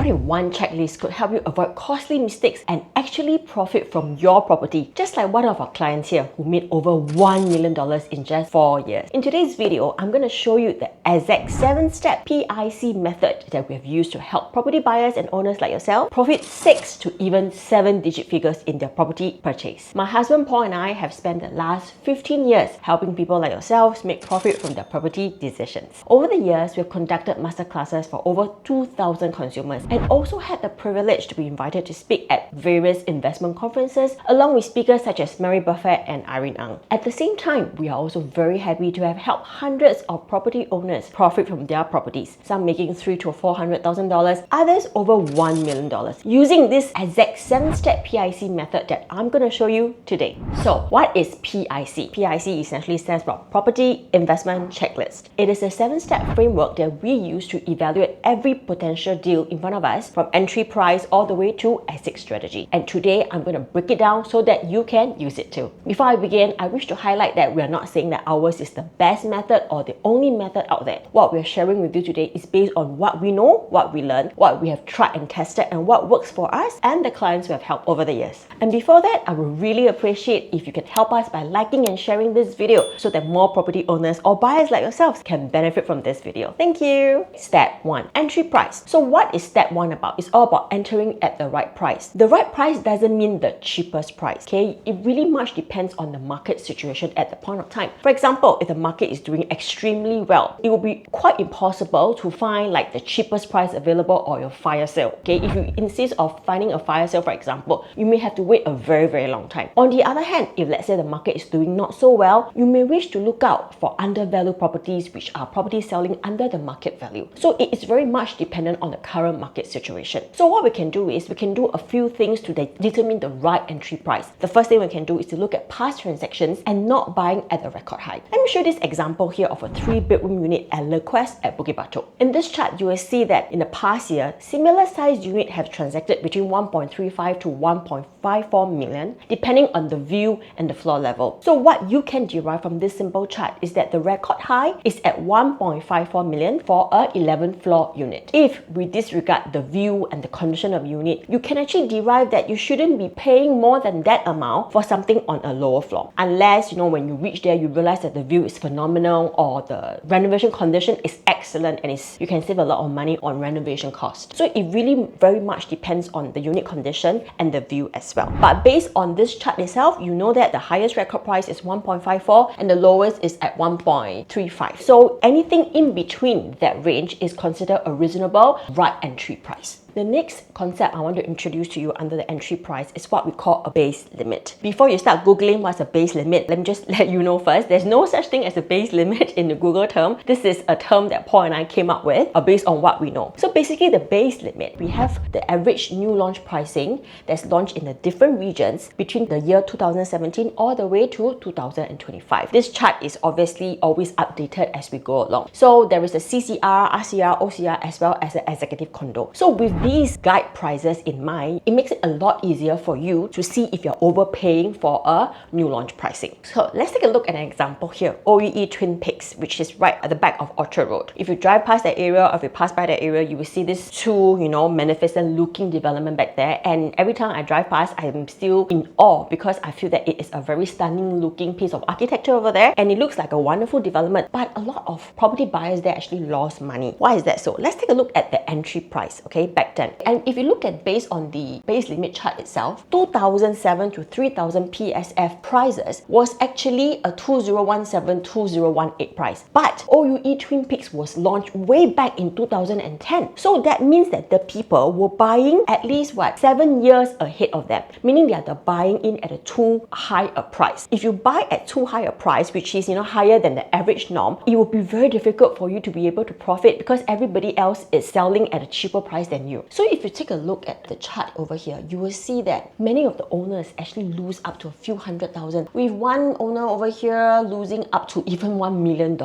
What if one checklist could help you avoid costly mistakes and actually profit from your property? Just like one of our clients here who made over $1 million in just 4 years. In today's video, I'm going to show you the exact 7-step PIC method that we have used to help property buyers and owners like yourself profit 6 to even 7-digit figures in their property purchase. My husband Paul and I have spent the last 15 years helping people like yourselves make profit from their property decisions. Over the years, we have conducted masterclasses for over 2,000 consumers and also had the privilege to be invited to speak at various investment conferences along with speakers such as Mary Buffett and Irene Ang. At the same time, we are also very happy to have helped hundreds of property owners profit from their properties, some making $300,000 to $400,000, others over $1 million, using this exact 7-step PIC method that I'm going to show you today. So what is PIC? PIC essentially stands for Property Investment Checklist. It is a 7-step framework that we use to evaluate every potential deal in front of us, from entry price all the way to exit strategy. And today I'm going to break it down so that you can use it too. Before I begin, I wish to highlight that we are not saying that ours is the best method or the only method out there. What we're sharing with you today is based on what we know, what we learned, what we have tried and tested, and what works for us and the clients we have helped over the years. And before that, I would really appreciate if you could help us by liking and sharing this video so that more property owners or buyers like yourselves can benefit from this video. Thank you. Step 1. Entry price. So what is step 1 about? It's all about entering at the right price. The right price doesn't mean the cheapest price, okay? It really much depends on the market situation at the point of time. For example, if the market is doing extremely well, it will be quite impossible to find like the cheapest price available or your fire sale, okay? If you insist of finding a fire sale, for example, you may have to wait a very long time. On the other hand, if let's say the market is doing not so well, you may wish to look out for undervalued properties, which are properties selling under the market value. So it is very much dependent on the current market situation. So what we can do is we can do a few things to determine the right entry price. The first thing we can do is to look at past transactions and not buying at the record high. Let me show you this example here of a 3-bedroom unit at Le Quest at Bukit Batok. In this chart, you will see that in the past year, similar sized unit have transacted between 1.35 to 1.54 million, depending on the view and the floor level. So what you can derive from this simple chart is that the record high is at 1.54 million for a 11th floor unit. If we disregard the view and the condition of unit, you can actually derive that you shouldn't be paying more than that amount for something on a lower floor. Unless, when you reach there, you realize that the view is phenomenal or the renovation condition is excellent and you can save a lot of money on renovation cost. So it really very much depends on the unit condition and the view as well. But based on this chart itself, you know that the highest record price is 1.54 and the lowest is at 1.35. So anything in between that range is considered a reasonable right entry price. The next concept I want to introduce to you under the entry price is what we call a base limit. Before you start Googling what's a base limit, let me just let you know first, there's no such thing as a base limit in the Google term. This is a term that Paul and I came up with based on what we know. So basically the base limit, we have the average new launch pricing that's launched in the different regions between the year 2017 all the way to 2025. This chart is obviously always updated as we go along. So there is a CCR, RCR, OCR as well as the executive condo. So with these guide prices in mind, it makes it a lot easier for you to see if you're overpaying for a new launch pricing. So let's take a look at an example here. OEE Twin Peaks, which is right at the back of Orchard Road. If you drive past that area, or if you pass by that area, you will see this two, magnificent looking development back there. And every time I drive past, I am still in awe because I feel that it is a very stunning looking piece of architecture over there. And it looks like a wonderful development, but a lot of property buyers there actually lost money. Why is that so? Let's take a look at the entry price, okay, back then. And if you look at based on the base limit chart itself, 2007 to 3000 PSF prices was actually a 2017-2018 price. But OUE Twin Peaks was launched way back in 2010. So that means that the people were buying at least 7 years ahead of them, meaning they are buying in at a too high a price. If you buy at too high a price, which is higher than the average norm, it will be very difficult for you to be able to profit because everybody else is selling at a cheaper price than you. So if you take a look at the chart over here, you will see that many of the owners actually lose up to a few $100,000, with one owner over here losing up to even $1 million.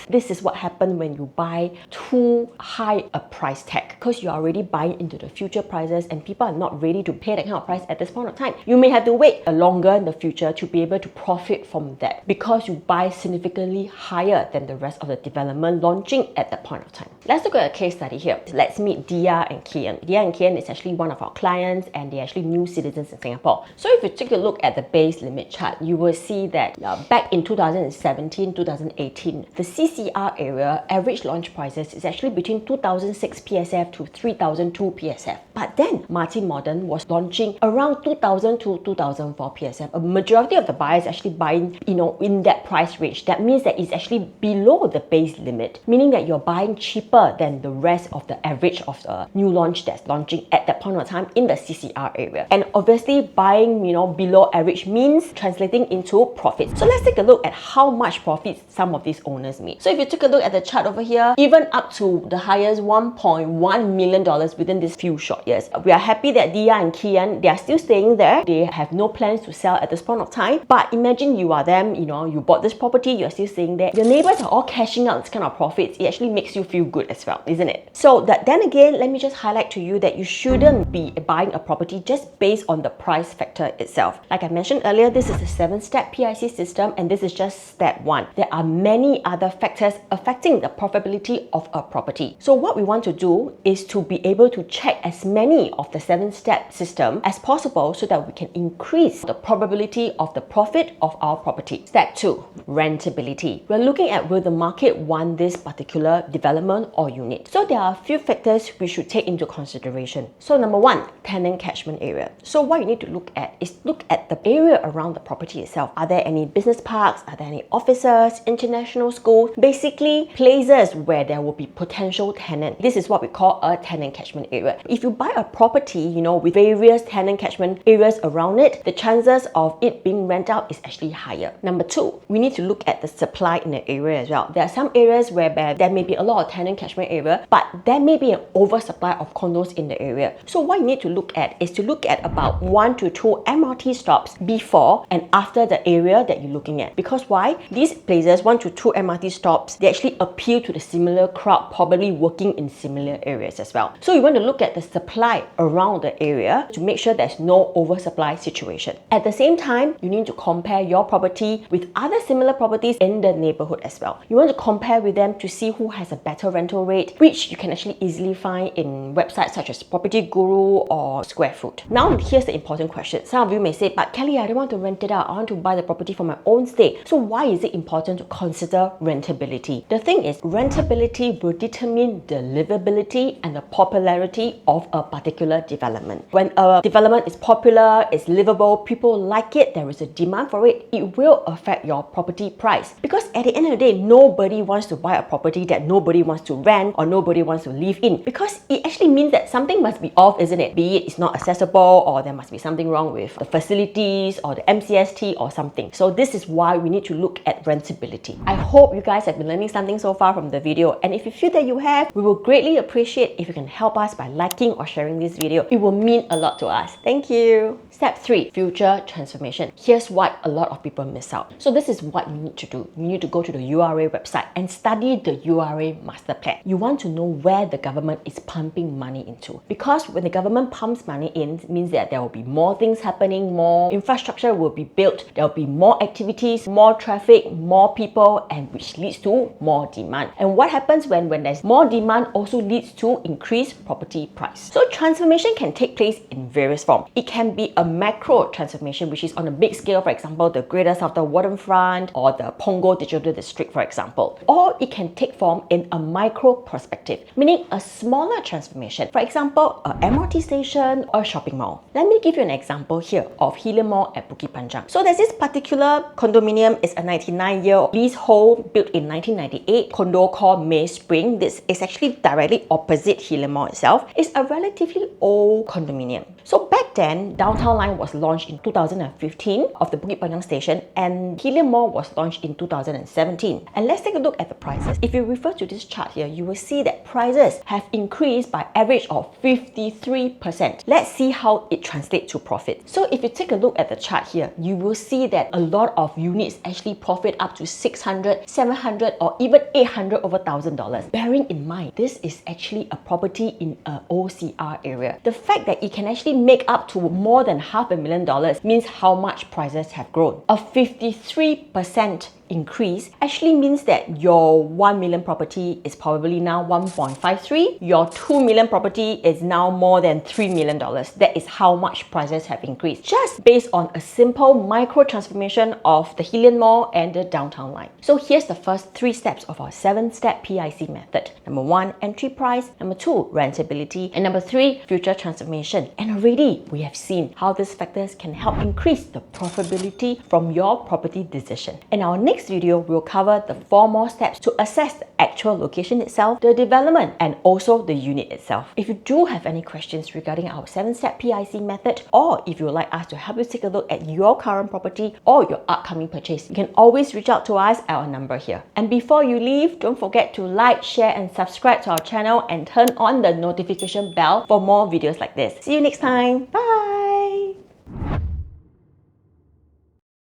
This is what happens when you buy too high a price tag, because you're already buying into the future prices and people are not ready to pay that kind of price at this point of time. You may have to wait longer in the future to be able to profit from that because you buy significantly higher than the rest of the development launching at that point of time. Let's look at a case study here. Let's meet Dia Dia and Kian. Dia and Kian is actually one of our clients and they're actually new citizens in Singapore. So if you take a look at the base limit chart, you will see that back in 2017, 2018, the CCR area average launch prices is actually between 2006 PSF to 3002 PSF. But then Martin Modern was launching around 2000 to 2004 PSF. A majority of the buyers actually buying, in that price range. That means that it's actually below the base limit, meaning that you're buying cheaper than the rest of the average of the new launch that's launching at that point of time in the CCR area. And obviously buying, below average means translating into profits. So let's take a look at how much profits some of these owners made. So if you take a look at the chart over here, even up to the highest $1.1 million within these few short years. We are happy that Dia and Kian, they are still staying there. They have no plans to sell at this point of time. But imagine you are them, you bought this property, you're still staying there. Your neighbors are all cashing out this kind of profits. It actually makes you feel good as well, isn't it? So then again, let me just highlight to you that you shouldn't be buying a property just based on the price factor itself. Like I mentioned earlier, this is a 7-step PIC system and this is just step 1. There are many other factors affecting the profitability of a property. So what we want to do is to be able to check as many of the 7-step system as possible so that we can increase the probability of the profit of our property. Step 2, rentability. We're looking at will the market want this particular development or unit. So there are a few factors we should take into consideration. So number 1, tenant catchment area. So what you need to look at is look at the area around the property itself. Are there any business parks? Are there any offices, international schools? Basically, places where there will be potential tenants. This is what we call a tenant catchment area. If you buy a property, with various tenant catchment areas around it, the chances of it being rent out is actually higher. Number 2, we need to look at the supply in the area as well. There are some areas where there may be a lot of tenant catchment area, but there may be an oversupply of condos in the area. So what you need to look at is to look at about 1 to 2 MRT stops before and after the area that you're looking at. Because why? These places, 1 to 2 MRT stops, they actually appeal to the similar crowd, probably working in similar areas as well. So you want to look at the supply around the area to make sure there's no oversupply situation. At the same time, you need to compare your property with other similar properties in the neighborhood as well. You want to compare with them to see who has a better rental rate, which you can actually easily find in websites such as Property Guru or Square Foot. Now, here's the important question. Some of you may say, but Kelly, I don't want to rent it out. I want to buy the property for my own stay. So why is it important to consider rentability? The thing is, rentability will determine the livability and the popularity of a particular development. When a development is popular, it's livable, people like it, there is a demand for it, it will affect your property price. Because at the end of the day, nobody wants to buy a property that nobody wants to rent or nobody wants to live in. Because it actually means that something must be off, isn't it? Be it it's not accessible or there must be something wrong with the facilities or the MCST or something. So this is why we need to look at rentability. I hope you guys have been learning something so far from the video, and if you feel that you have, we will greatly appreciate if you can help us by liking or sharing this video. It will mean a lot to us. Thank you. Step 3, future transformation. Here's what a lot of people miss out. So this is what you need to do. You need to go to the URA website and study the URA master plan. You want to know where the government is pumping money into. Because when the government pumps money in, it means that there will be more things happening, more infrastructure will be built, there will be more activities, more traffic, more people, and which leads to more demand. And what happens when there's more demand also leads to increased property price. So transformation can take place in various forms. It can be a macro transformation, which is on a big scale, for example, the Greater Southern Waterfront or the Punggol Digital District, for example. Or it can take form in a micro perspective, meaning a smaller transformation. For example, a MRT station or a shopping mall. Let me give you an example here of Helium Mall at Bukit Panjang. So there's this particular condominium. It's a 99-year leasehold built in 1998 condo called May Spring. This is actually directly opposite Helium Mall itself. It's a relatively old condominium. So back then, Downtown Line was launched in 2015 of the Bukit Panjang station, and Helium Mall was launched in 2017. And let's take a look at the prices. If you refer to this chart here, you will see that prices have increased by average of 53%. Let's see how it translates to profit. So if you take a look at the chart here, you will see that a lot of units actually profit up to $600, $700, or even $800 over $1,000. Bearing in mind, this is actually a property in an OCR area. The fact that it can actually make up to more than $500,000 means how much prices have grown. A 53% increase actually means that your 1 million property is probably now 1.53. Your 2 million property is now more than $3 million. That is how much prices have increased, just based on a simple micro transformation of the Hillian Mall and the downtown line. So here's the first 3 steps of our 7-step PIC method. Number 1, entry price. Number 2, rentability. And number 3, future transformation. And already we have seen how these factors can help increase the profitability from your property decision. In our next video, we'll cover the 4 more steps to assess the actual location itself, the development, and also the unit itself. If you do have any questions regarding our 7-step PIC method, or if you would like us to help you take a look at your current property or your upcoming purchase, you can always reach out to us at our number here. And before you leave, don't forget to like, share, and subscribe to our channel and turn on the notification bell for more videos like this. See you next time. Bye!